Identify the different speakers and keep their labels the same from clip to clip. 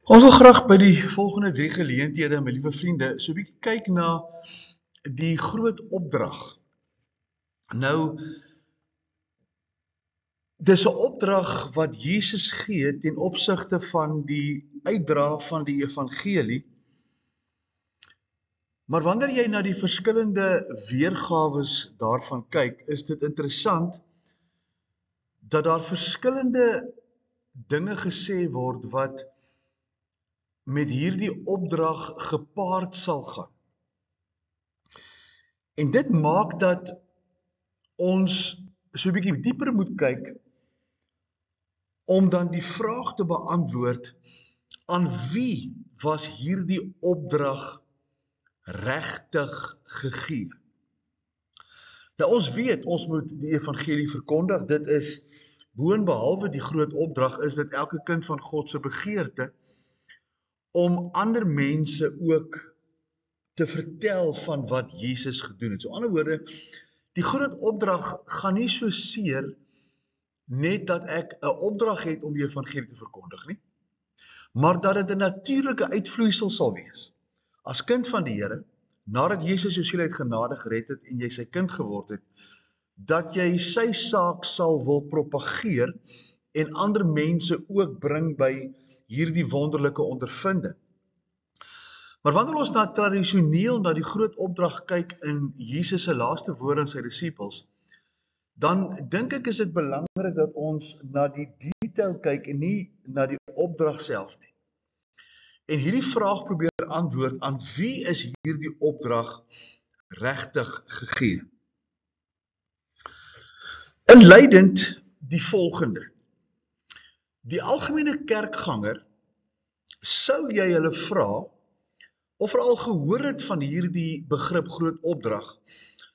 Speaker 1: Ons wil graag by die volgende 3 geleenthede, my liewe vriende, so 'n bietjie kyk na die groot opdrag. Nou, dis 'n opdrag wat Jesus gee ten opsigte van die uitdra van die evangelie. Maar wanneer jy na die verskillende weergawes daarvan kyk, is dit interessant dat daar verskillende dinge gesê word wat met hierdie opdrag gepaard sal gaan. En dit maak dat ons so 'n bietjie dieper moet kyk om dan die vraag te beantwoord, aan wie was hierdie opdrag regtig gegee? Nou ons weet, ons moet die evangelie verkondig, dit is boonbehalwe die groot opdrag, is dit elke kind van God se begeerte om ander mense ook te vertel van wat Jesus gedoen het. So aan die ander woorde, die groot opdrag gaan nie so seer net dat ek 'n opdrag het om die evangelie te verkondig nie, maar dat dit 'n natuurlike uitvloeisel sal wees. As kind van die Here, nadat Jesus jou siel uit genade gered het en jy sy kind geword het, dat jy sy saak sal wil propageer en ander mense ook bring by hierdie wonderlike ondervinding. Maar wanneer ons tradisioneel na die groot opdrag kyk in Jesus se laaste woorde aan sy disippels, dan dink ek is dit belangrik dat ons na die detail kyk en nie na die opdrag self nie. En hierdie vraag probeer antwoord, aan wie is hierdie opdrag regtig gegee? Inleidend die volgende. Die algemene kerkganger, sou jy hulle vra, of al gehoor het van hierdie begrip groot opdrag,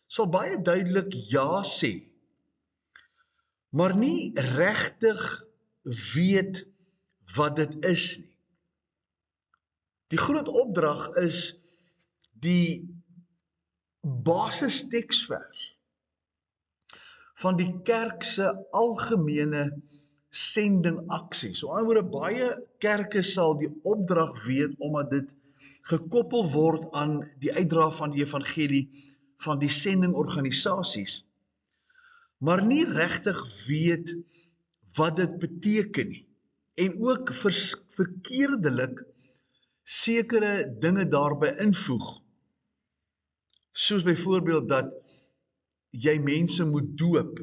Speaker 1: sal baie duidelik ja sê, maar nie regtig weet wat dit is nie. Die groot opdrag is die basis teksvers van die kerk se algemene sendingaksie. So aan die ander woorde, baie kerke sal die opdrag weet omdat dit gekoppel word aan die uitdra van die evangelie van die sendingorganisasies, maar nie regtig weet wat dit beteken nie, en ook verkeerdelik sekere dinge daarby invoeg, soos byvoorbeeld dat jy mense moet doop,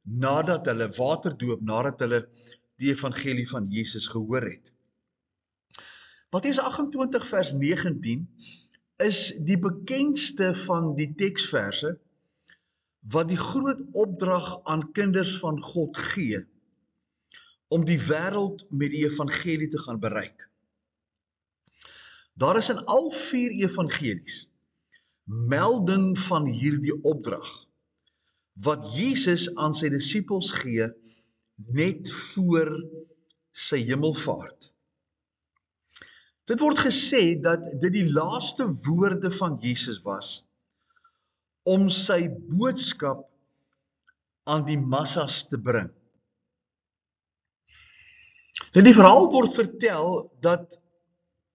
Speaker 1: nadat hulle waterdoop, nadat hulle die evangelie van Jesus gehoor het. Matteus 28 vers 19 is die bekendste van die teksverse wat die groot opdrag aan kinders van God gee om die wêreld met die evangelie te gaan bereik. Daar is in al 4 evangelies melding van hierdie opdrag wat Jesus aan sy disippels gee net voor sy hemelvaart. Dit word gesê dat dit die laaste woorde van Jesus was om sy boodskap aan die massas te bring. Nou die verhaal word vertel dat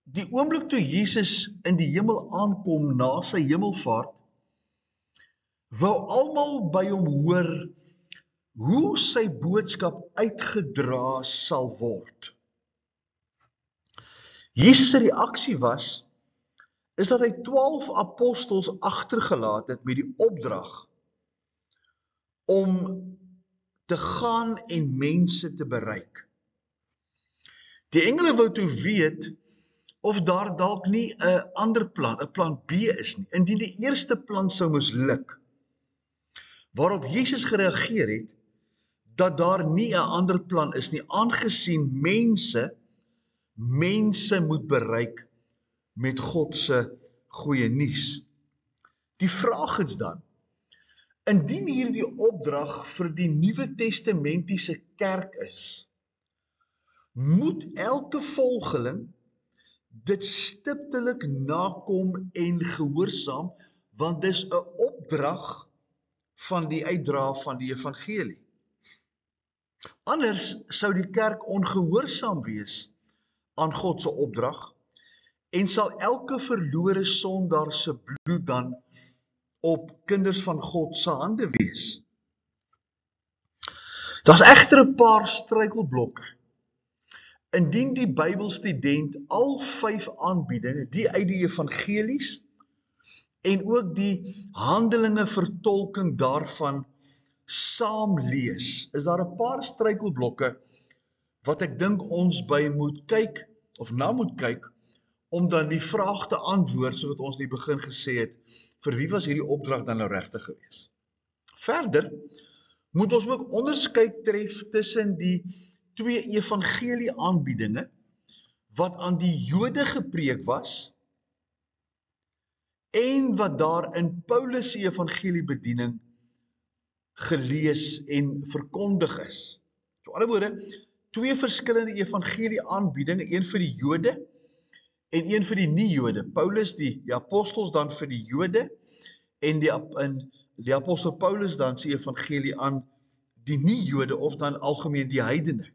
Speaker 1: die oomblik toe Jesus in die hemel aankom na sy hemelvaart, wou almal by hom hoor hoe sy boodskap uitgedra sal word. Jesus se reaksie is dat hy 12 apostels agtergelaat het met die opdrag om te gaan en mense te bereik. Die engele wou toe weet of daar dalk nie 'n ander plan, 'n plan B is nie, indien die eerste plan sou misluk. Waarop Jesus gereageer het dat daar nie 'n ander plan is nie, aangesien mense moet bereik met God se goeie nuus. Die vraag is dan, indien hierdie opdrag vir die Nuwe Testamentiese kerk is, moet elke volgeling dit stiptelik nakom en gehoorsaam, want dis 'n opdrag van die uitdra van die evangelie. Anders sou die kerk ongehoorsaam wees aan God se opdrag en sal elke verlore sondaar se bloed dan op kinders van God se hande wees. Daar's egter 'n paar struikelblokke. Indien die Bybelstudent al 5 aanbiedinge, die uit die evangelies en ook die Handelinge vertolking daarvan saam lees, is daar 'n paar struikelblokke wat ek dink ons by moet kyk of na moet kyk om dan die vraag te antwoord soos wat ons in die begin gesê het, vir wie was hierdie opdrag dan nou regtig gewees? Verder moet ons ook onderskeid tref tussen die 2 evangelie aanbiedinge wat aan die Jode gepreek was en wat daar in Paulus se evangeliebediening gelees en verkondig is. So aan die ander woorde, 2 verskillende evangelie aanbiedinge, een vir die Jode en een vir die nie-Jode. Paulus die apostels dan vir die Jode en die apostel Paulus dan sy evangelie aan die nie-Jode of dan algemeen die heidene.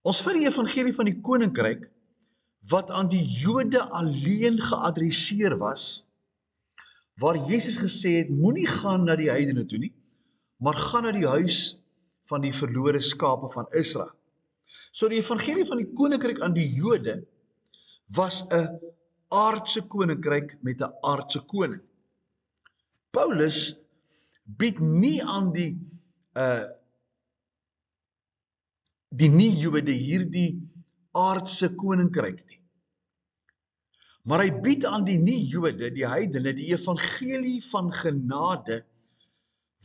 Speaker 1: Ons vir die evangelie van die koninkryk wat aan die Jode alleen geadresseer was, waar Jesus gesê het, moenie gaan na die heidene toe nie, maar gaan na die huis van die verlore skape van Israel. So die evangelie van die koninkryk aan die Jode was 'n aardse koninkryk met 'n aardse koning. Paulus bied nie aan die nie-Jode hierdie aardse koninkryk nie. Maar hy bied aan die nie-Jode, die heidene, die evangelie van genade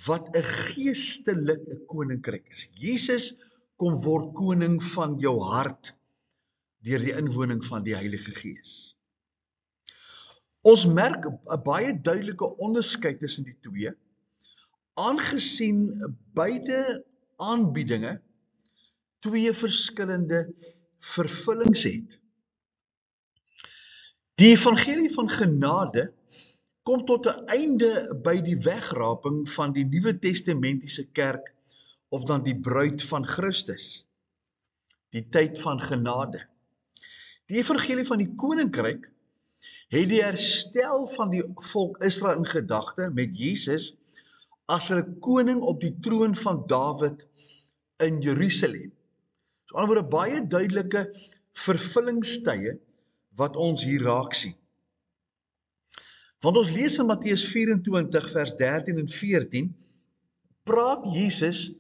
Speaker 1: wat 'n geestelike koninkryk is. Jesus kom word koning van jou hart deur die inwoning van die Heilige Gees. Ons merk 'n baie duidelike onderskeid tussen die 2, aangesien beide aanbiedinge 2 verskillende vervullings het. Die evangelie van genade kom tot 'n einde by die wegraping van die Nuwe Testamentiese kerk of dan die bruid van Christus, die tyd van genade. Die evangelie van die koninkryk het die herstel van die volk Israel in gedagte met Jesus as 'n koning op die troon van Dawid in Jerusalem. So aan die ander woorde baie duidelike vervullingstye wat ons hier raak sien. Want ons lees in Matteus 24 vers 13 en 14, praat Jesus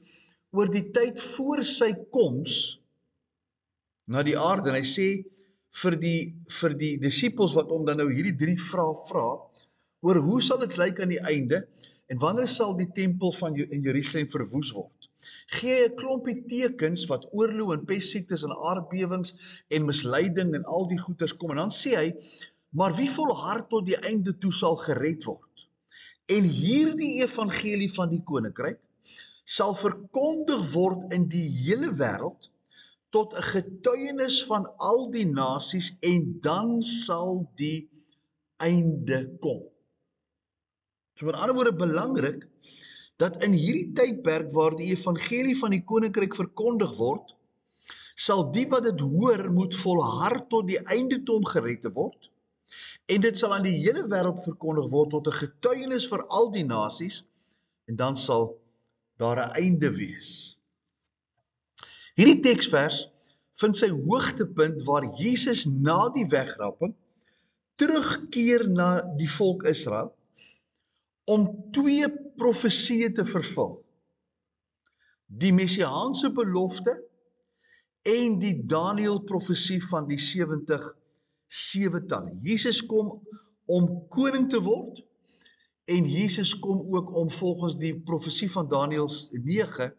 Speaker 1: oor die tyd voor sy koms na die aarde en hy sê vir die disippels wat hom dan nou hierdie 3 vrae vra oor hoe sal dit lyk aan die einde en wanneer sal die tempel van in Jerusalem verwoes word. Gee 'n klompie tekens wat oorlog en pestsiektes en aardbewings en misleiding en al die goeters kom en dan sê hy, maar wie volhard tot die einde toe sal gered word. En hierdie evangelie van die koninkryk sal verkondig word in die hele wêreld tot 'n getuienis van al die nasies en dan sal die einde kom. So met ander woorde belangrik dat in hierdie tydperk waar die evangelie van die koninkryk verkondig word, sal die wat dit hoor moet volhard tot die einde toe om gered te word en dit sal aan die hele wêreld verkondig word tot 'n getuienis vir al die nasies en dan sal daar 'n einde wees. Hierdie teksvers vind sy hoogtepunt waar Jesus na die wegraping terugkeer na die volk Israel om 2 profesieë te vervul. Die messiaanse belofte en die Daniël profesie van die 70 sewetalle. Jesus kom om koning te word en Jesus kom ook om volgens die profesie van Daniël 9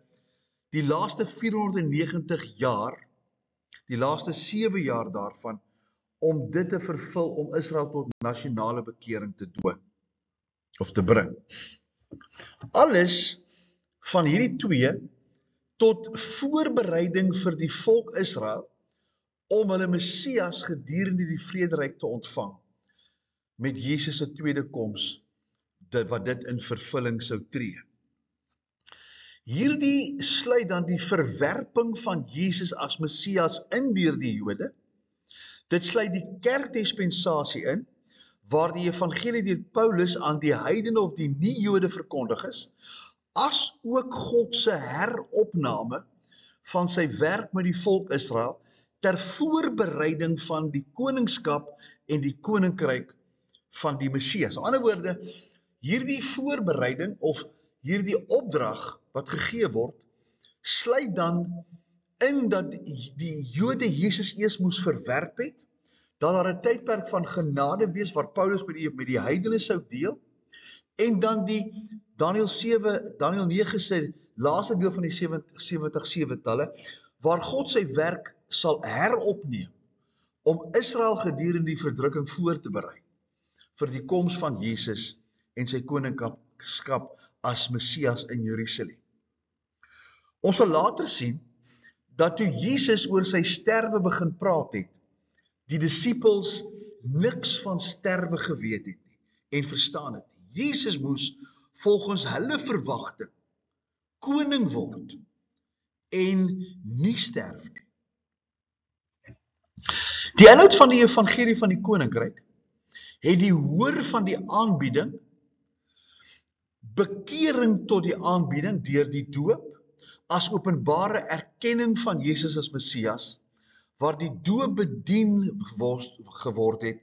Speaker 1: die laaste 490 jaar, die laaste 7 jaar daarvan, om dit te vervul, om Israel tot nasionale bekering te dwing, of te bring. Alles van hierdie 2 tot voorbereiding vir die volk Israel, om hulle Messias gedurende die vrederyk te ontvang, met Jesus se tweede koms, wat dit in vervulling sou tree. Hierdie sluit dan die verwerping van Jesus as Messias in deur die Jode. Dit sluit die kerkdispensasie in, waar die evangelie deur Paulus aan die heidene of die nie-Jode verkondig is, as ook God se heropname van sy werk met die volk Israel ter voorbereiding van die koningskap en die koninkryk van die Messias. Aan die ander woorde, hierdie voorbereiding of hierdie opdrag wat gegee word, sluit dan in dat die Jode Jesus eers moes verwerp het, dat daar 'n tydperk van genade wees waar Paulus met die heidene sou deel, en dan die Daniël 9 se laaste deel van die 70-7-talle, waar God sy werk sal heropneem om Israel gedurende die verdrukking voor te berei vir die koms van Jesus en sy koningskap as Messias in Jerusalem. Ons sal later sien dat toe Jesus oor sy sterwe begin praat het, die disippels niks van sterwe geweet het nie en verstaan het nie. Jesus moes volgens hulle verwagting koning word en nie sterf nie. Die inhoud van die evangelie van die koninkryk het die hoor van die aanbieding, bekering tot die aanbieding deur die doop, as openbare erkenning van Jesus as Messias, waar die doop bedien geword het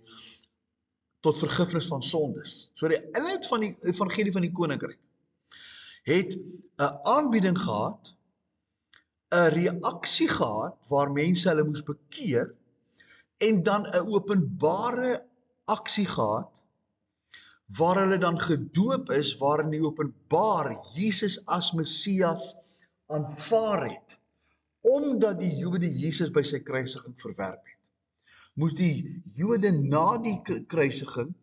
Speaker 1: tot vergifnis van sondes. So die inhoud van die evangelie van die koninkryk het 'n aanbieding gehad, 'n reaksie gehad waar mense hulle moes bekeer, en dan 'n openbare aksie gehad waar hulle dan gedoop is, waarin die openbaar Jesus as Messias aanvaar het, omdat die Jode Jesus by sy kruisiging verwerp het. Moes die Jode na die kruisiging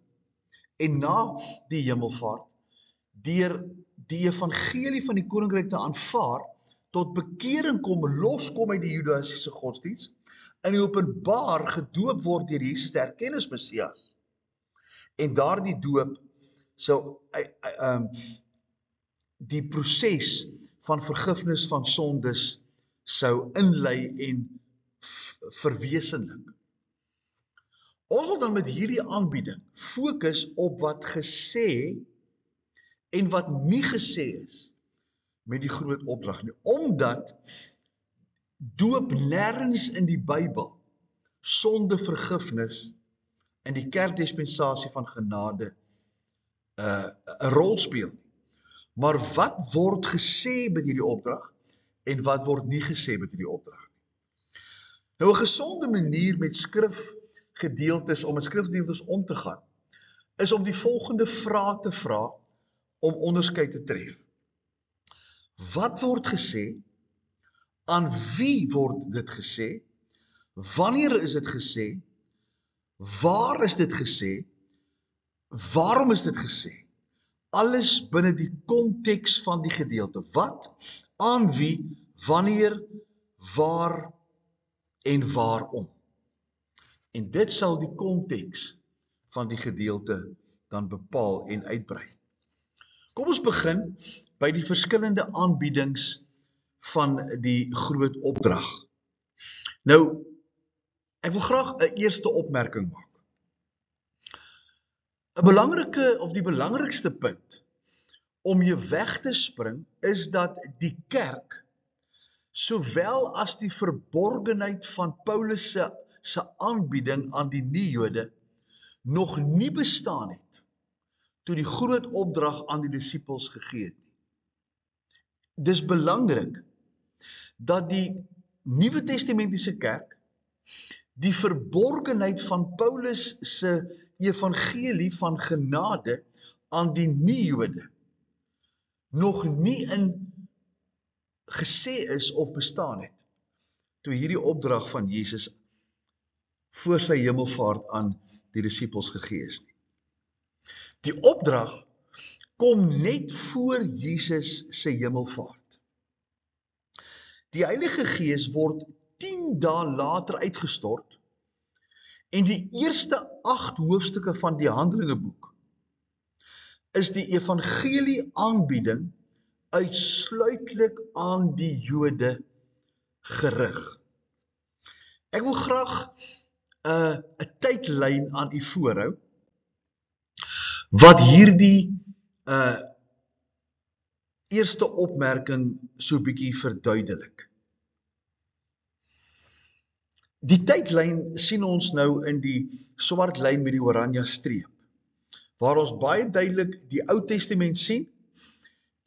Speaker 1: en na die hemelvaart deur die evangelie van die koninkryk te aanvaar, tot bekering kom, loskom uit die Judaïsiese godsdienst, in die openbaar gedoop word deur Jesus te erken as Messias. En daardie doop sou die proses van vergifnis van sondes sou inlei en verwesenlik. Ons wil dan met hierdie aanbieding fokus op wat gesê en wat nie gesê is met die groot opdrag nie, omdat doop nêrens in die Bybel sondevergifnis in die kerkdispensasie van genade 'n rol speel. Maar wat word gesê met hierdie opdrag en wat word nie gesê met hierdie opdrag? Nou 'n gesonde manier met skrifgedeeltes om met skrifgedeeltes om te gaan, is om die volgende vraag te vra om onderskeid te tref. Wat word gesê? Aan wie word dit gesê? Wanneer is dit gesê? Waar is dit gesê? Waarom is dit gesê? Alles binne die konteks van die gedeelte. Wat, aan wie, wanneer, waar en waarom. En dit sal die konteks van die gedeelte dan bepaal en uitbrei. Kom ons begin by die verskillende aanbiedings van die groot opdrag. Nou, ek wil graag 'n eerste opmerking maak. 'n belangrike of die belangrikste punt om jy weg te spring is dat die kerk, sowel as die verborgenheid van Paulus se aanbieding aan die nie-Jode, nog nie bestaan het toe die groot opdrag aan die disippels gegee het. Dis belangrik dat die Nuwe Testamentiese kerk die verborgenheid van Paulus se evangelie van genade aan die nie-Jode nog nie in gesê is of bestaan het toe hierdie opdrag van Jesus voor sy hemelvaart aan die disippels gegee is nie. Die opdrag kom net voor Jesus se hemelvaart. Die Heilige Gees word 10 dae later uitgestort en die eerste 8 hoofstukke van die Handelingeboek is die evangelie aanbieding uitsluitlik aan die Jode gerig. Ek wil graag 'n tydlyn aan u voorhou, wat hierdie eerste opmerking so bietjie verduidelik. Die tydlyn sien ons nou in die swart lyn met die oranje streep, waar ons baie duidelik die Ou Testament sien,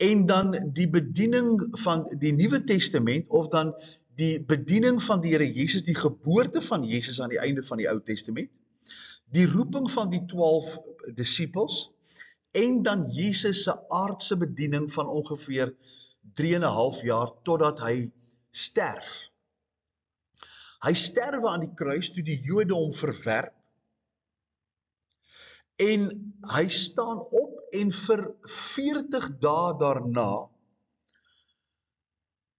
Speaker 1: en dan die bediening van die Nuwe Testament, of dan die bediening van die Here Jesus, die geboorte van Jesus aan die einde van die Ou Testament, die roeping van die 12 disippels, en dan Jesus se aardse bediening van ongeveer 3,5 jaar totdat hy sterf. Hy sterwe aan die kruis toe die Jode hom verwerp, en hy staan op en vir 40 dae daarna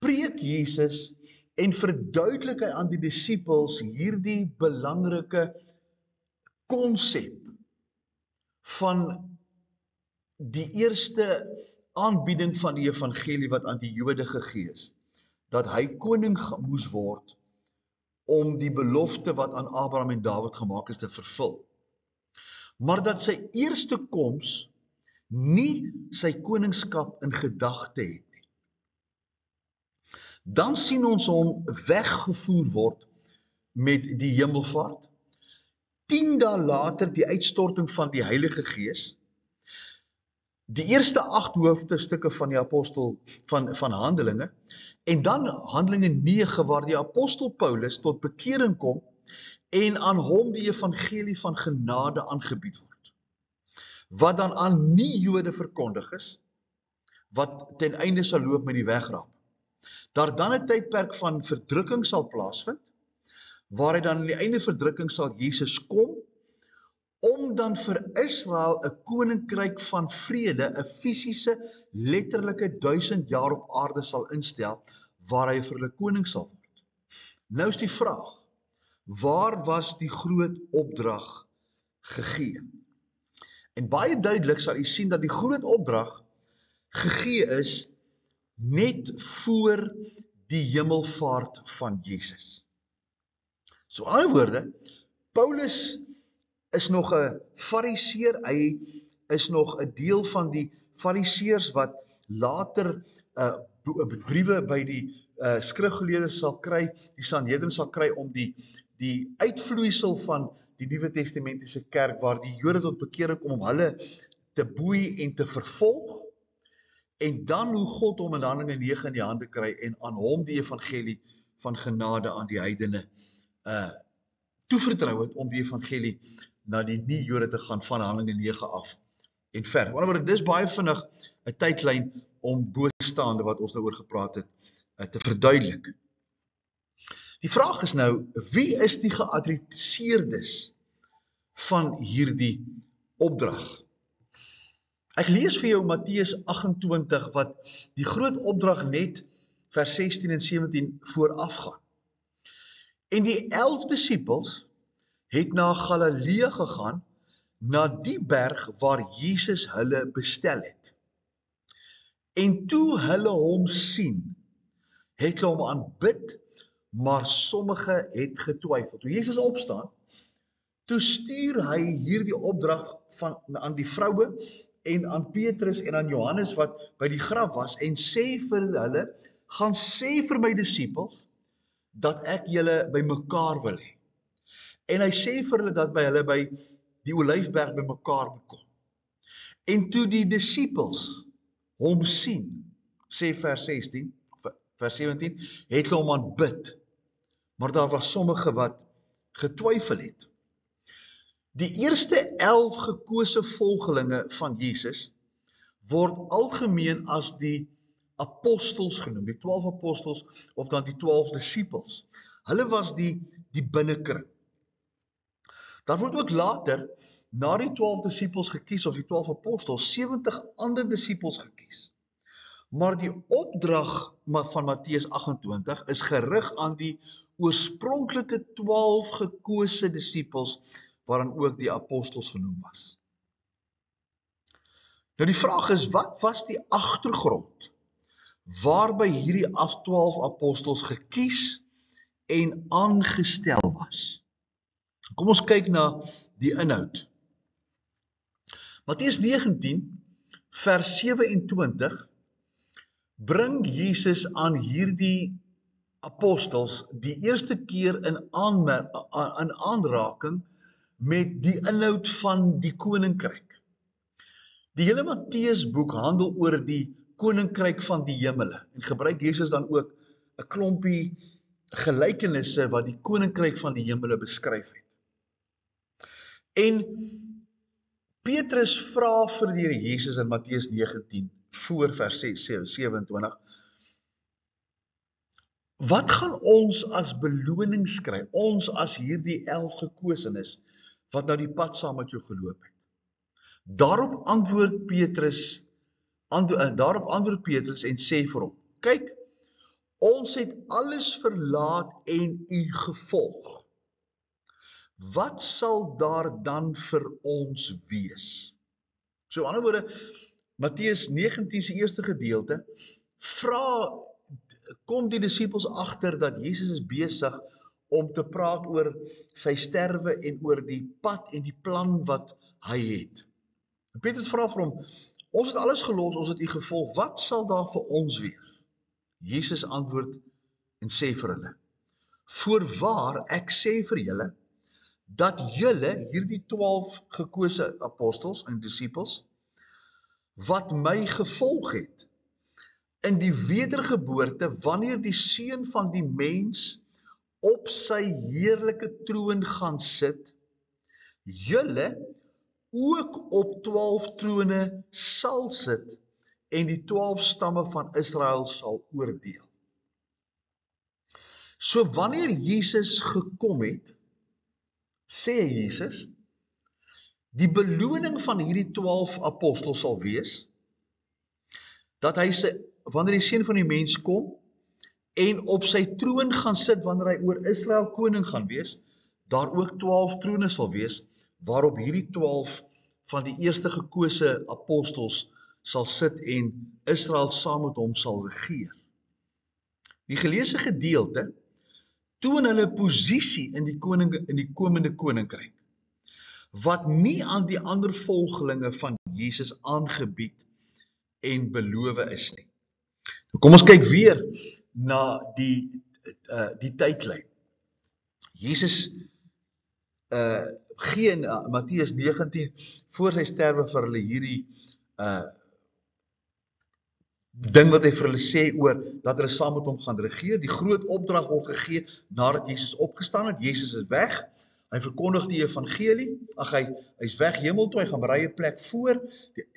Speaker 1: preek Jesus en verduidelik hy aan die disippels hierdie belangrike konsep van die eerste aanbieding van die evangelie wat aan die Jode gegee is, dat hy koning moes word om die belofte wat aan Abraham en Dawid gemaak is te vervul. Maar dat sy eerste koms nie sy koningskap in gedagte het nie. Dan sien ons hom weggevoer word met die hemelvaart, 10 dae later die uitstorting van die Heilige Gees, die eerste 8 hoofstukke van die apostel van Handelinge, en dan Handelinge 9 waar die apostel Paulus tot bekering kom en aan hom die evangelie van genade aangebied word, wat dan aan nie-Jode verkondig is, wat ten einde sal loop met die wegrap. Daar dan 'n tydperk van verdrukking sal plaasvind, waar hy dan aan die einde verdrukking sal Jesus kom, om dan vir Israel 'n koninkryk van vrede, 'n fisiese, letterlike 1000 jaar op aarde sal instel, waar hy vir hulle koning sal word. Nou is die vraag, waar was die groot opdrag gegee? En baie duidelik sal u sien dat die groot opdrag gegee is net voor die hemelvaart van Jesus. So in ander woorde, Paulus is nog 'n fariseer, hy is nog 'n deel van die fariseërs wat later briewe by die skrifgeleerdes sal kry, die Sanhedrin sal kry om die uitvloeisel van die Nuwe Testamentiese kerk, waar die Jode tot bekering kom om hulle te boei en te vervolg, en dan hoe God hom in Handelinge 9 in die hande kry en aan hom die evangelie van genade aan die heidene toevertrou het om die evangelie na die nie-Jode te gaan van Handelinge 9 af en verder. Maar dis baie vinnig 'n tydlyn om bostaande wat ons daaroor gepraat het te verduidelik. Die vraag is nou, wie is die geadresseerdes van hierdie opdrag? Ek lees vir jou Matteus 28 wat die groot opdrag net vers 16 en 17 vooraf gaan. En die 11 disippels het na Galilea gegaan, na die berg waar Jesus hulle bestel het. En toe hulle hom sien, het hulle hom aanbid, maar sommige het getwyfel. Toe Jesus opstaan, toe stuur hy hierdie opdrag aan die vroue en aan Petrus en aan Johannes wat by die graf was, en sê vir hulle, gaan sê vir my disippels dat ek julle by mekaar wil hê. En hy sê vir hulle dat hulle by die Olyfberg by mekaar moet kom. En toe die disippels hom sien, sê vers 16, vers 17, het hulle hom aanbid, maar daar was sommige wat getwyfel het. Die eerste 11 gekose volgelinge van Jesus word algemeen as die apostels genoem, die 12 apostels of dan die 12 disippels. Hulle was die binnekring. Daar word ook later, na die 12 disippels gekies, of die 12 apostels, 70 ander disippels gekies. Maar die opdrag van Matteus 28 is gerig aan die oorspronklike 12 gekose disippels, waarin ook die apostels genoem was. Nou die vraag is, wat was die agtergrond waarby hierdie 12 apostels gekies en aangestel was. Kom ons kyk na die inhoud. Matteus 19 vers 27 bring Jesus aan hierdie apostels die eerste keer in aanraking met die inhoud van die koninkryk. Die hele Matteus boek handel oor die koninkryk van die hemele en gebruik Jesus dan ook 'n klompie gelykenisse wat die koninkryk van die hemele beskryf het. En Petrus vra vir die Here Jesus in Matteus 19 voor vers 27, wat gaan ons as beloning kry, ons as hierdie 11 gekosenes, wat nou die pad saam met jou geloop het? Daarop antwoord Petrus en sê vir hom, kyk, ons het alles verlaat en u gevolg. Wat sal daar dan vir ons wees? So, aan die ander woorde, Matteus 19 se eerste gedeelte, kom die disippels agter dat Jesus is besig om te praat oor sy sterwe en oor die pad en die plan wat hy het. En Petrus vra vir hom, ons het alles gelos, ons het u gevolg, wat sal daar vir ons wees? Jesus antwoord en sê vir hulle, voorwaar ek sê vir julle, dat julle, hierdie 12 gekose apostels en disippels, wat my gevolg het, in die wedergeboorte, wanneer die Seun van die mens op sy heerlike troon gaan sit, julle ook op 12 trone sal sit en die 12 stamme van Israel sal oordeel. So wanneer Jesus gekom het, sê Jesus, die beloning van hierdie 12 apostels sal wees, dat hy wanneer die Seun van die mens kom, en op sy troon gaan sit, wanneer hy oor Israel koning gaan wees, daar ook 12 trone sal wees, waarop hierdie 12 van die eerste gekose apostels sal sit en Israel saam met hom sal regeer. Die geleesde gedeelte toon hulle posisie in die komende koninkryk, wat nie aan die ander volgelinge van Jesus aangebied en beloof is nie. Kom ons kyk weer na die tydlyn. Jesus gee in Matteus 19 voor sy sterwe vir hulle hierdie ding wat hy vir hulle sê oor dat hulle saam met hom gaan regeer. Die groot opdrag word gegee nadat Jesus opgestaan het. Jesus is weg. Hy verkondig die evangelie. Hy is weg hemel toe, hy gaan berei 'n plek voor.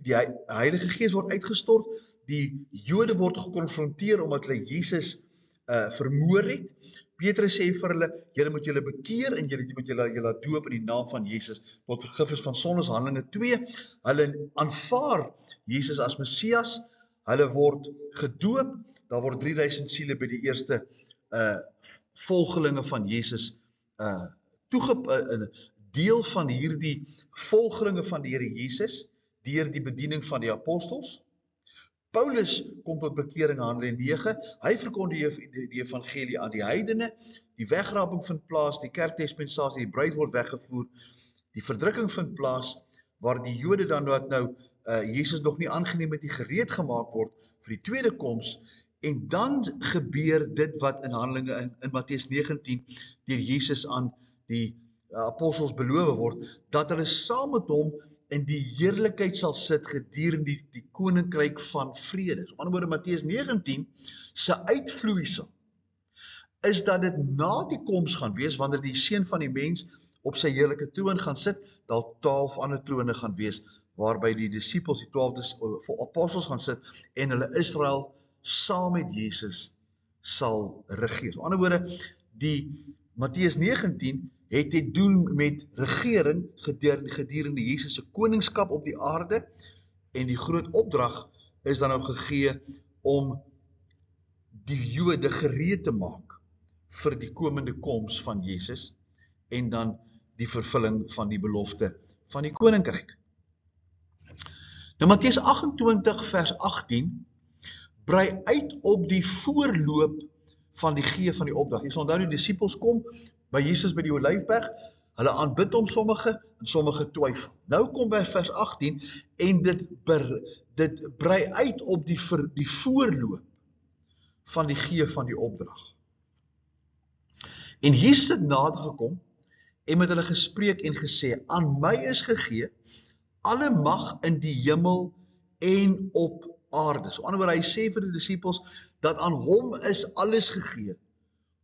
Speaker 1: Die Heilige Gees word uitgestort. Die Jode word gekonfronteer omdat hulle Jesus vermoor het. Petrus sê vir hulle, julle moet julle bekeer en julle moet julle doop in die naam van Jesus tot vergifnis van sondes, Handelinge 2. Hulle aanvaar Jesus as Messias. Hulle word gedoop. Daar word 3000 siele by die eerste volgelinge van Jesus deel van hierdie volgelinge van die Here Jesus deur die bediening van die apostels. Paulus kom tot bekering in Handelinge 9. Hy verkondig die evangelie aan die heidene. Die wegraping vind plaas, die kerkdispensasie, die bruid word weggevoer. Die verdrukking vind plaas waar die Jode dan wat nou Jesus nog nie aangeneem het, die gereed gemaak word vir die tweede koms. En dan gebeur dit wat in Handelinge in Matteus 19 deur Jesus aan die apostels beloof word, dat hulle saam met hom in die heerlikheid sal sit gedurende die koninkryk van vrede. So, aan die ander woorde, Matteus 19 se uitvloeisel is dat dit na die koms gaan wees, wanneer die Seun van die mens op sy heerlike troon gaan sit, dat 12 ander trone gaan wees, waarby die disippels, die 12 apostels gaan sit, en hulle Israel saam met Jesus sal regeer. So, aan die ander woorde, die Matteus 19 het te doen met regering gedurende Jesus se koningskap op die aarde, en die groot opdrag is dan nou gegee om die Jode gereed te maak vir die komende koms van Jesus en dan die vervulling van die belofte van die koninkryk. Nou Matteus 28 vers 18 brei uit op die voorloop van die gee van die opdrag. Jy sal onthou die disippels kom by Jesus by die Olyfberg, hulle aanbid hom sommige en sommige twyfel. Nou kom by vers 18 en dit brei uit op die voorloop van die gee van die opdrag. En Jesus het nader gekom en met hulle gespreek en gesê, aan my is gegee alle mag in die hemel en op aarde. So anderwoorde, hy sê vir die disippels, dat aan hom is alles gegee,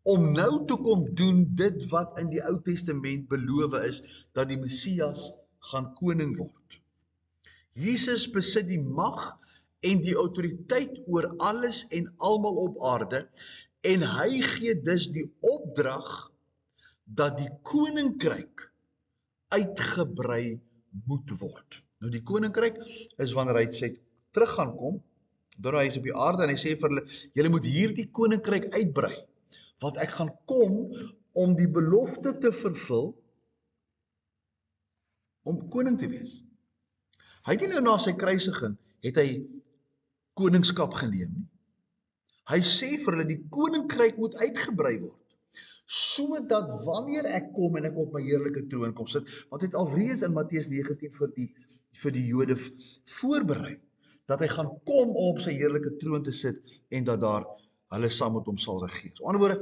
Speaker 1: om nou te kom doen dit wat in die Ou Testament beloof is, dat die Messias gaan koning word. Jesus besit die mag en die autoriteit oor alles en almal op aarde, en hy gee dus die opdrag dat die koninkryk uitgebrei moet word. Nou die koninkryk is wanneer hy sê terug gaan kom, doordat hy is op die aarde en hy sê vir hulle, julle moet hierdie koninkryk uitbrei, want ek gaan kom om die belofte te vervul om koning te wees. Hy het nie nou na sy kruisiging, het hy koningskap geneem nie. Hy sê vir hulle, die koninkryk moet uitgebrei word, sodat wanneer ek kom en ek op my heerlike troon kom sit, want het alreeds in Matteus 19 vir die Jode voorberei, dat hy gaan kom om op sy heerlike troon te sit en dat daar hulle saam met hom sal regeer. So, aan die ander woorde,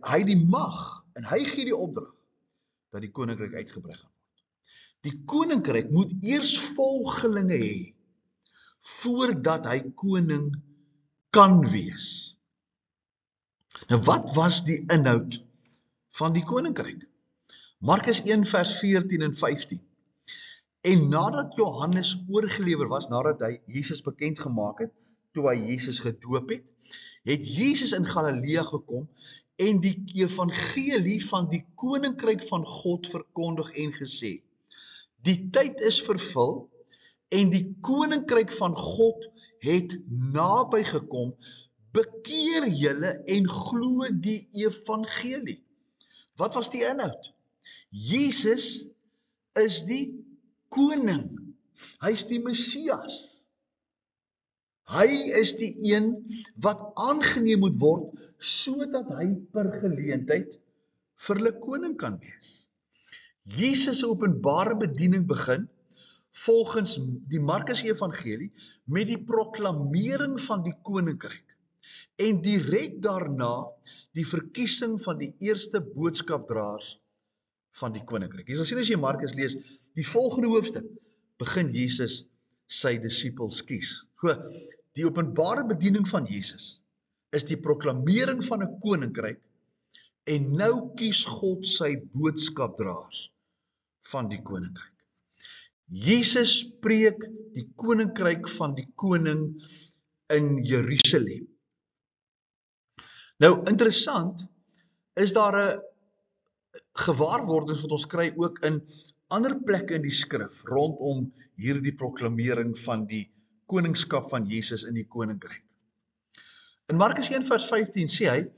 Speaker 1: hy die mag en hy gee die opdrag dat die koninkryk uitgebrei gaan word. Die koninkryk moet eers volgelinge hê voordat hy koning kan wees. Nou wat was die inhoud van die koninkryk? Markus 1 vers 14 en 15. En nadat Johannes oorgelewer was, nadat hy Jesus bekend gemaak het, toe hy Jesus gedoop het, het Jesus in Galilea gekom en die evangelie van die koninkryk van God verkondig en gesê, die tyd is vervul en die koninkryk van God het naby gekom, bekeer julle en glo die evangelie. Wat was die inhoud? Jesus is die koning. Hy is die Messias. Hy is die een wat aangeneem moet word, sodat hy per geleentheid vir hulle koning kan wees. Jesus se openbare bediening begin, volgens die Markus Evangelie, met die proklamering van die koninkryk. En direk daarna die verkiesing van die eerste boodskapdraers van die koninkryk. Jy sal sien as jy Markus lees, die volgende hoofstuk begin Jesus sy disippels kies. So, die openbare bediening van Jesus is die proklamering van 'n koninkryk en nou kies God sy boodskapdraers van die koninkryk. Jesus spreek die koninkryk van die koning in Jerusalem. Nou, interessant, is daar 'n gewaarwording wat ons kry ook in ander plekke in die skrif, rondom hierdie proklamering van die koningskap van Jesus in die koninkryk. In Markus 1 vers 15 sê hy,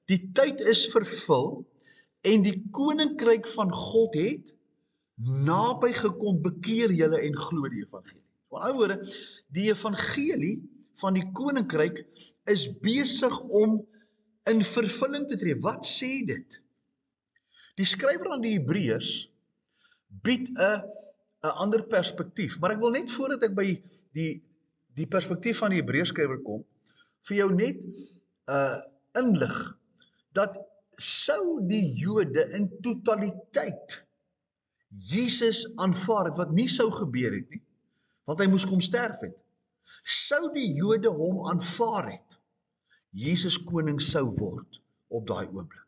Speaker 1: die tyd is vervul en die koninkryk van God het naby gekom, bekeer julle en glo die evangelie. Met ander woorde, die evangelie van die koninkryk is besig om in vervulling te tree. Wat sê dit? Die skrywer aan die Hebreërs bied 'n ander perspektief, maar ek wil net voordat ek by die perspektief van die Hebreërs skrywer kom, vir jou net inlig dat sou die Jode in totaliteit Jesus aanvaar het, wat nie sou gebeur het nie, want hy moes kom sterf het, sou die Jode hom aanvaar het, Jesus koning sou word op daai oomblik.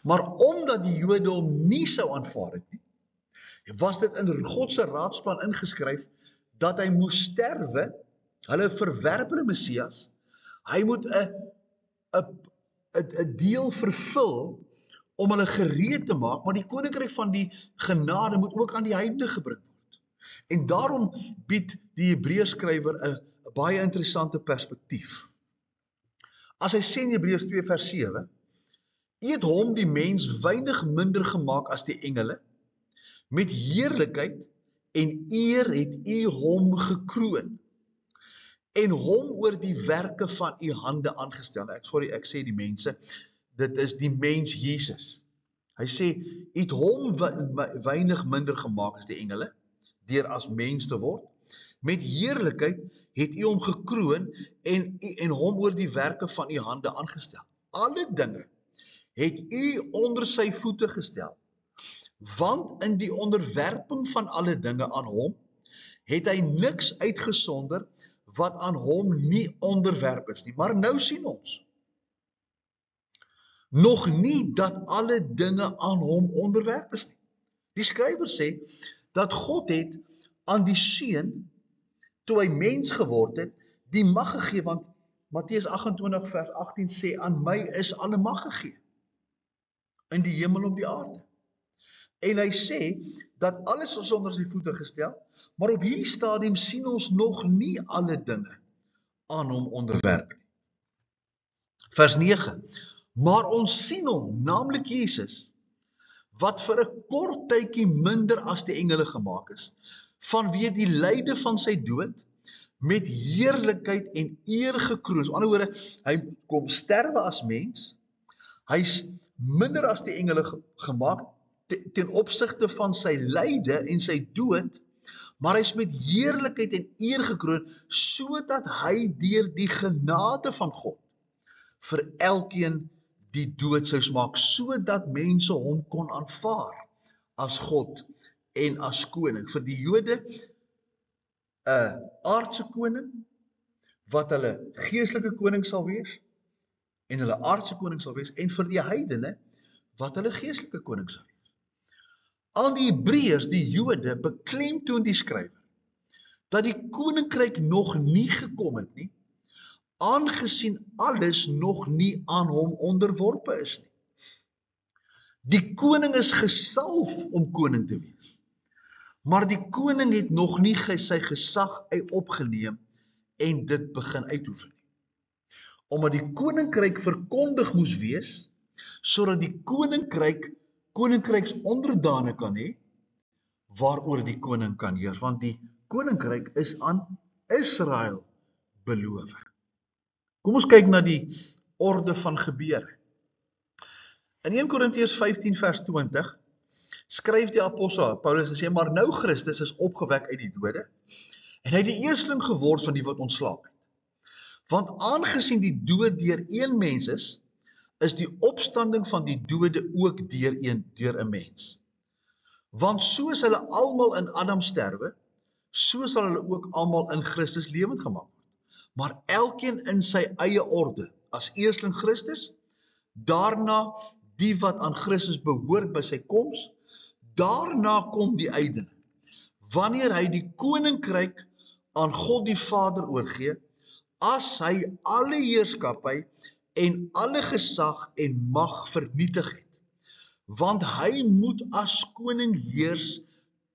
Speaker 1: Maar omdat die Jode hom nie sou aanvaar het nie, was dit in God se raadsplan ingeskryf dat hy moes sterwe, hulle verwerp die Messias, hy moet 'n deel vervul om hulle gereed te maak, maar die koninkryk van die genade moet ook aan die heidene gebring word. En daarom bied die Hebreërs skrywer 'n baie interessante perspektief. As hy sê in Hebreërs 2 vers 7, U het hom die mens weinig minder gemaak as die engele, met heerlikheid en eer het U hom gekroon, en hom oor die werke van u hande aangestel. Ek sê die mense, dit is die mens Jesus. Hy sê, u het hom weinig minder gemaak as die engele, deur as mens te word. Met heerlikheid het u hom gekroon en hom oor die werke van u hande aangestel. Alle dinge het u onder sy voete gestel, want in die onderwerping van alle dinge aan hom, het hy niks uitgesonder wat aan hom nie onderwerp is nie. Maar nou sien ons, nog nie dat alle dinge aan hom onderwerp is nie. Die skrywer sê, dat God het aan die Seun, toe hy mens geword het, die mag gegee, want Matteus 28 vers 18 sê, aan my is alle mag gegee, in die hemel en op die aarde. En hy sê, dat alles is onder sy voete gestel, maar op hierdie stadium sien ons nog nie alle dinge aan hom onderwerp nie. Vers 9, maar ons sien hom, naamlik Jesus, wat vir 'n kort tydjie minder as die engele gemaak is, vanweë die lyde van sy dood, met heerlikheid en eer gekroon. Aan die ander woorde, hy kom sterwe as mens, hy's minder as die engele gemaak, ten opsigte van sy lyde en sy dood, maar hy's met heerlikheid en eer gekroon, sodat hy deur die genade van God vir elkeen die dood sou maak, sodat mense hom kon aanvaar as God en as koning. Vir die Jode 'n aardse koning, wat hulle geestelike koning sal wees, en hulle aardse koning sal wees, en vir die heidene, wat hulle geestelike koning sal wees. Aan die Hebreërs, die Jode, beklemtoon die skrywer, dat die koninkryk nog nie gekom het nie, aangesien alles nog nie aan hom onderworpe is nie. Die koning is gesalf om koning te wees, maar die koning het nog nie sy gesag opgeneem en dit begin uitoefen nie. Omdat die koninkryk verkondig moes wees, sodat die koninkryks onderdane kan hê, waaroor die koning kan heers, want die koninkryk is aan Israel beloof. Kom ons kyk na die orde van gebeure. In 1 Korintiërs 15 vers 20 skryf die apostel Paulus en sê, maar nou Christus is opgewek uit die dode, en hy het die eersteling geword van die wat ontslaap het. Want aangesien die dood deur een mens is die opstanding van die dode ook deur 'n mens. Want soos hulle almal in Adam sterwe, so sal hulle ook almal in Christus lewend gemaak word. Maar elkeen in sy eie orde, as eersteling Christus, daarna die wat aan Christus behoort by sy koms, daarna kom die heidene, wanneer hy die koninkryk aan God die Vader oorgee, as hy alle heerskappy en alle gesag en mag vernietig het. Want hy moet as koning heers,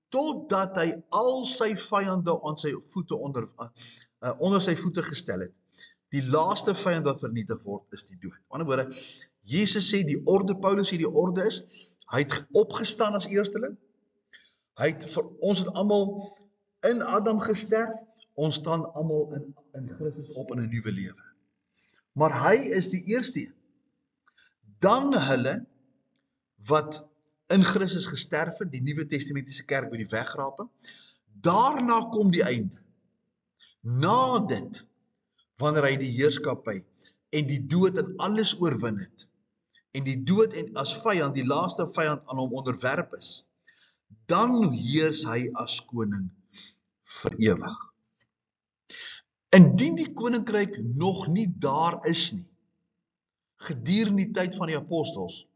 Speaker 1: totdat hy al sy vyande aan sy voete onder sy voete gestel het. Die laaste vyand wat vernietig word, is die dood. Aan die ander woorde, Jesus sê die orde, Paulus sê die orde is, hy het opgestaan as eersteling, ons het almal in Adam gesterf, ons staan almal in Christus op in 'n nuwe lewe. Maar hy is die eerste. Dan hulle wat in Christus gesterf het, die Nuwe Testamentiese kerk by die wegraping, daarna kom die einde. Na dit, wanneer hy die heerskappy en die dood en alles oorwin het, en die dood en as vyand, die laaste vyand aan hom onderwerp is, dan heers hy as koning vir ewig. Indien die koninkryk nog nie daar is nie, gedurende die tyd van die apostels,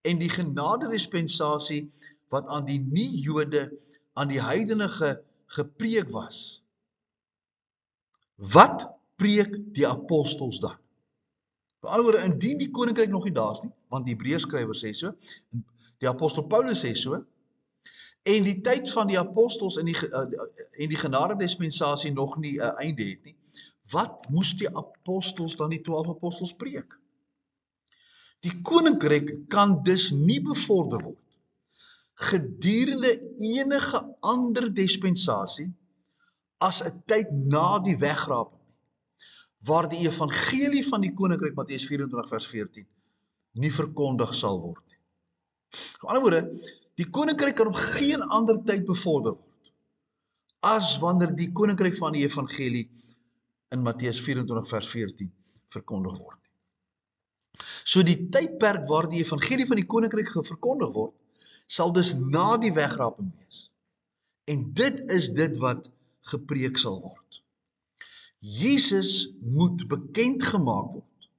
Speaker 1: en die genade dispensasie wat aan die nie-Jode, aan die heidene gepreek was, wat preek die apostels dan? Met ander woorde, indien die koninkryk nog nie daar is nie, want die Hebreërskrywer sê so, die apostel Paulus sê so, en die tyd van die apostels en die genade dispensasie nog nie 'n einde het nie, wat moes die apostels dan, die 12 apostels preek? Die koninkryk kan dus nie bevorder word gedurende enige ander dispensasie as 'n tyd na die wegraping. waar die evangelie van die koninkryk, Matteus 24 vers 14, nie verkondig sal word nie. Met ander woorde, die koninkryk kan op geen ander tyd bevorder word, as wanneer die koninkryk van die evangelie in Matteus 24 vers 14 verkondig word. So die tydperk waar die evangelie van die koninkryk verkondig word, sal dus na die wegraping wees. En dit is dit wat gepreek sal word. Jesus moet bekend gemaak word,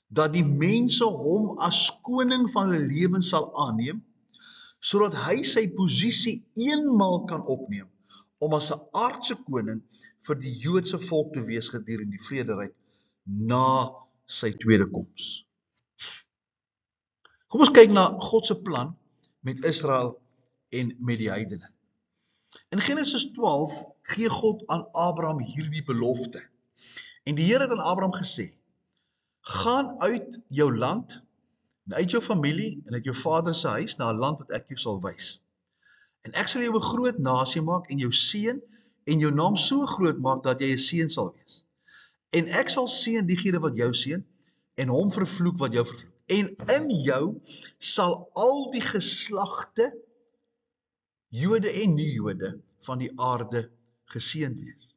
Speaker 1: dat die mense hom as koning van hulle lewens sal aanneem, sodat hy sy posisie eenmaal kan opneem, om as 'n aardse koning vir die Joodse volk te wees gedurende die vrederyk na sy tweede koms. Kom ons kyk na God se plan met Israel en met die heidene. In Genesis 12 gee God aan Abraham hierdie belofte. En die Here het aan Abraham gesê, gaan uit jou land, en uit jou familie, en uit jou vader se huis, na 'n land wat ek jou sal wys. En ek sal jou 'n groot nasie maak, en jou seën, en jou naam so groot maak, dat jy 'n seën sal wees. En ek sal seën diegene wat jou seën, en hom vervloek wat jou vervloek. En in jou sal al die geslagte, Jode en nie-Jode, van die aarde geseënd wees.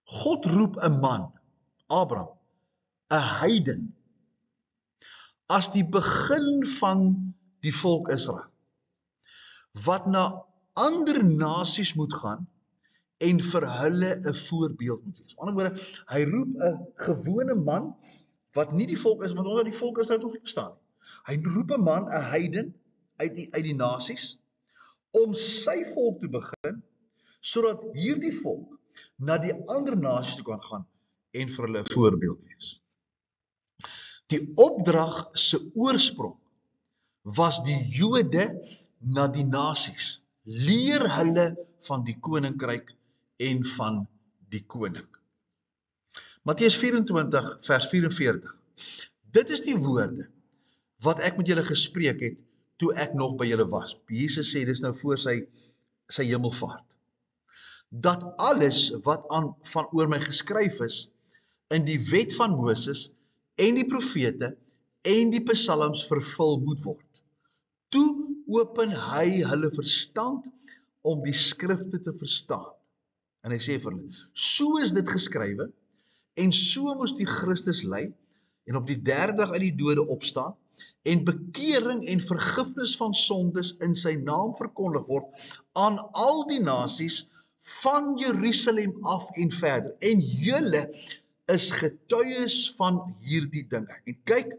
Speaker 1: God roep 'n man, Abraham, 'n heiden, as die begin van die volk Israel, wat na ander nasies moet gaan, en vir hulle 'n voorbeeld moet wees. Op 'n ander woorde, hy roep 'n gewone man, wat nie die volk is, want omdat die volk Israel hoef nie bestaan nie. Hy roep 'n man, 'n heiden, uit die nasies, om sy volk te begin, sodat hierdie volk na die ander nasies toe kan gaan, en vir hulle 'n voorbeeld wees. Die opdrag se oorsprong was die Jode na die nasies. Leer hulle van die koninkryk en van die koning. Matteus 24 vers 44. Dit is die woorde wat ek met julle gespreek het toe ek nog by julle was. Jesus sê dis nou voor sy hemelvaart. Dat alles wat van oor my geskryf is in die wet van Moses en die profete en die psalms vervul moet word. Toe open hy hulle verstand om die skrifte te verstaan. En hy sê vir hulle, so is dit geskrywe, en so moes die Christus ly, en op die derde dag uit die dode opstaan, en bekering en vergifnis van sondes in sy naam verkondig word aan al die nasies van Jerusalem af en verder. En julle is getuies van hierdie dinge. En kyk,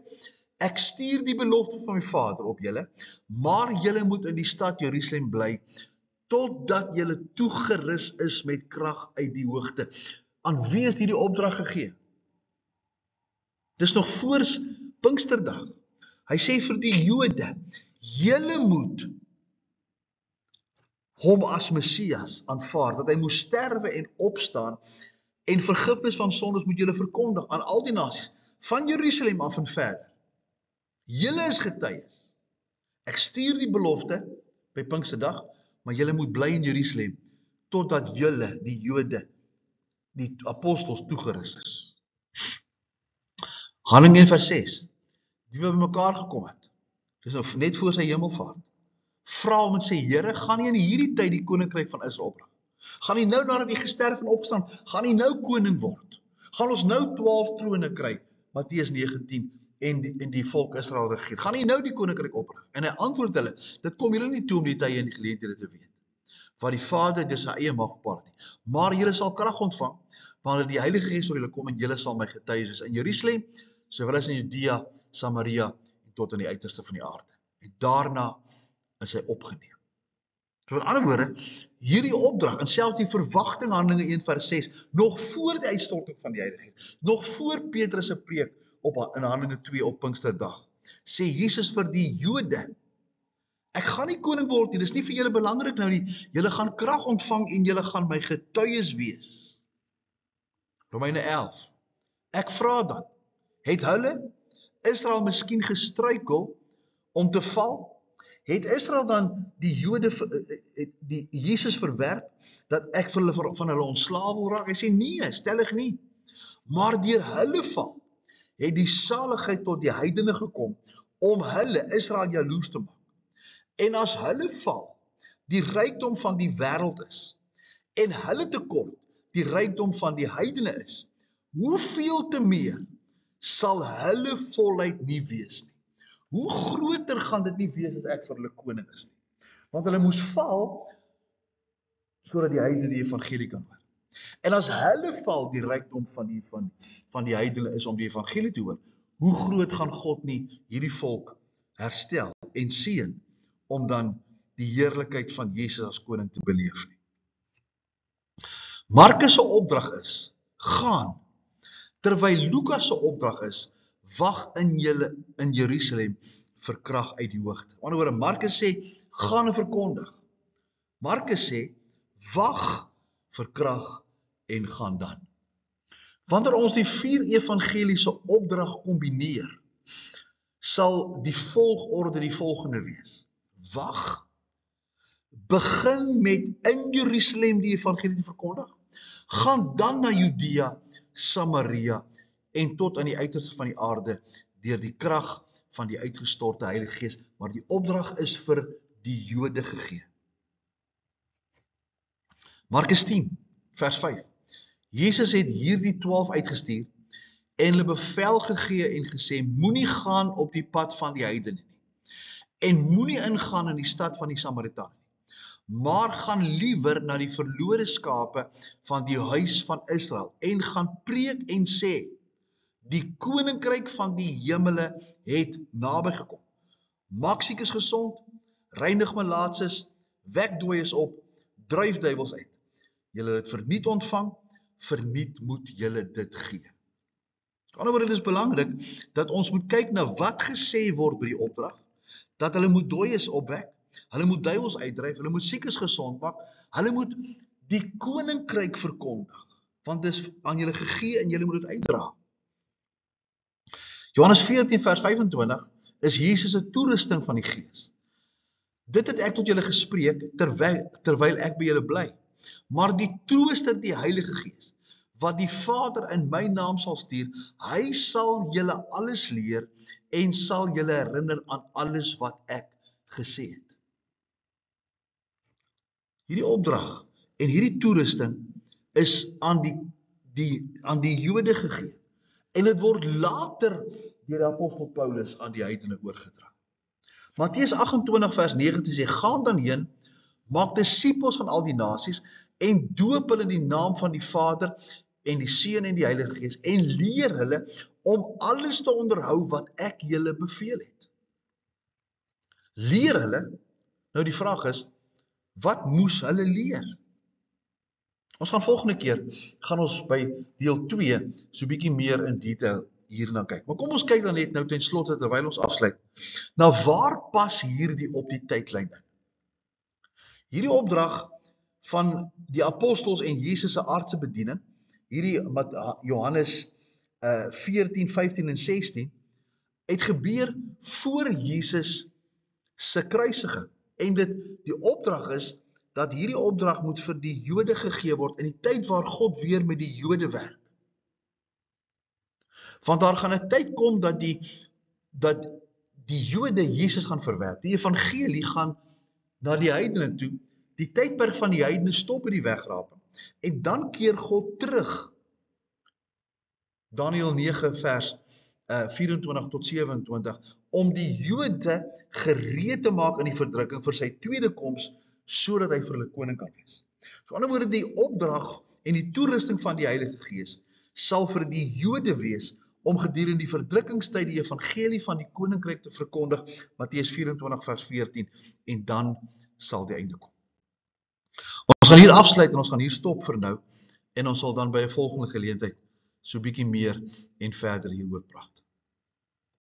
Speaker 1: ek stuur die belofte van my Vader op julle, maar julle moet in die stad Jerusalem bly, totdat julle toegerus is met krag uit die hoogte. Aan wie is hierdie opdrag gegee? Dis nog voor Pinksterdag. Hy sê vir die Jode, julle moet hom as Messias aanvaar, dat hy moes sterwe en opstaan, en vergifnis van sondes moet julle verkondig aan al die nasies, van Jerusalem af en verder. Julle is getuies. Ek stuur die belofte by Pinksterdag, maar julle moet bly in Jerusalem, totdat julle, die Jode, die apostels toegerus is. Handelinge 1 vers 6, die wat bymekaar gekom het, dis nou net voor sy hemelvaart, vra hom en sê, Here, gaan nie in hierdie tyd die koninkryk van Israel oprig? Gaan nie nou nadat hy gesterf en opstaan, gaan nie nou koning word? Gaan ons nou 12 trone kry, Matteus 19, en die volk Israel regeer? Gaan nie nou die koninkryk oprig? En hy antwoord hulle, dit kom julle nie toe om die tye en die geleenthede te weet, wat die Vader deur sy eie mag bepaal het nie. Maar julle sal krag ontvang, wanneer die Heilige Gees oor julle kom, en julle sal my getuies wees in Jerusalem, sowel as in Judea, Samaria, en tot aan die uiterste van die aarde. En daarna is hy opgeneem. So met ander woorde, hierdie opdrag, en selfs die verwagting, Handelinge 1 vers 6, nog voor die uitstorting van die Heilige Gees, nog voor Petrus se preek in Handelinge 2 op Pinksterdag, sê Jesus vir die Jode, ek gaan nie koning word nie, dis nie vir julle belangrik nou nie, julle gaan krag ontvang en julle gaan my getuies wees. Romeine 11, ek vra dan, het hulle, Israel miskien gestruikel om te val? Het Israel dan die Jode, die Jesus verwerp, dat ek van hulle ontslaaf wil raak? Hy sê nee, stellig nie. Maar deur hulle val, het die saligheid tot die heidene gekom, om hulle, Israel, jaloers te maak. En as hulle val, die rykdom van die wêreld is, en hulle tekort, die rykdom van die heidene is, hoeveel te meer sal hulle volheid nie wees nie. Hoe groter gaan dit nie wees as ek vir hulle koning is nie. Want hulle moes val, sodat die heidene die evangelie kan hoor. En as hulle val, die rykdom van die heidene is om die evangelie te hoor, hoe groot gaan God nie hierdie volk herstel en seën, om dan die heerlikheid van Jesus as koning te beleef nie. Markus se opdrag is, gaan, terwyl Lukas se opdrag is, wag in Jerusalem vir krag uit die hoogte. Aan die ander woorde, Markus sê, gaan en verkondig. Markus sê, wag vir krag en gaan dan. Wanneer ons die 4 evangeliese opdrag kombineer, sal die volgorde die volgende wees. Wag, begin met in Jerusalem die evangelie te verkondig, gaan dan na Judea, Samaria en tot aan die uiterste van die aarde deur die krag van die uitgestorte Heilige Gees, maar die opdrag is vir die Jode gegee. Markus 10 vers 5. Jesus het hierdie 12 uitgestuur en hulle bevel gegee en gesê, moenie gaan op die pad van die heidene nie, en moenie ingaan in die stad van die Samaritane nie, maar gaan liewer na die verlore skape van die huis van Israel, en gaan preek en sê, die koninkryk van die hemele het naby gekom. Maak siekes gesond, reinig malaatses, wek dooies op, dryf duiwels uit. Julle het verniet ontvang, verniet moet julle dit gee. Aan die ander woorde, dit is belangrik dat ons moet kyk na wat gesê word by die opdrag, dat hulle moet dooies opwek, hulle moet duiwels uitdryf, hulle moet siekes gesond maak, hulle moet die koninkryk verkondig, want dit is aan julle gegee en julle moet dit uitdra. Johannes 14 vers 25 is Jesus se toerusting van die Gees. Dit het ek tot julle gespreek terwyl ek by julle bly. Maar die trooster, die Heilige Gees, wat die Vader in my naam sal stuur, hy sal julle alles leer en sal julle herinner aan alles wat ek gesê het. Hierdie opdrag en hierdie toerusting is aan die Jode gegee. En dit word later deur die apostel Paulus aan die heidene oorgedra. Matteus 28 vers 19 sê, gaan dan heen, maak disippels van al die nasies en doop hulle in die naam van die Vader en die Seun en die Heilige Gees en leer hulle om alles te onderhou wat ek julle beveel het. Leer hulle, nou die vraag is, wat moes hulle leer? Ons gaan volgende keer, gaan ons by deel 2 so bietjie meer in detail hierna kyk. Maar kom ons kyk dan net nou ten slotte terwyl ons afsluit. Nou waar pas hierdie op die tydlyn in? Hierdie opdrag van die apostels en Jesus se aardse bediening, hierdie Johannes 14, 15 en 16, het gebeur voor Jesus se kruisiging. En die opdrag is, dat hierdie opdrag moet vir die Jode gegee word in die tyd waar God weer met die Jode werk. Want daar gaan 'n tyd kom dat die Jode Jesus gaan verwerp. Die evangelie gaan na die heidene toe. Die tydperk van die heidene stop by die wegraping. En dan keer God terug. Daniël 9 vers 24 tot 27, om die Jode gereed te maak in die verdrukking vir sy tweede koms, sodat hy vir hulle koning kan wees. So aan die ander woorde, die opdrag en die toerusting van die Heilige Gees sal vir die Jode wees om gedurende die verdrukkingstyd die evangelie van die koninkryk te verkondig, Matteus 24 vers 14, en dan sal die einde kom. Ons gaan hier afsluit en ons gaan hier stop vir nou, en ons sal dan by 'n volgende geleentheid so bietjie meer en verder hieroor praat.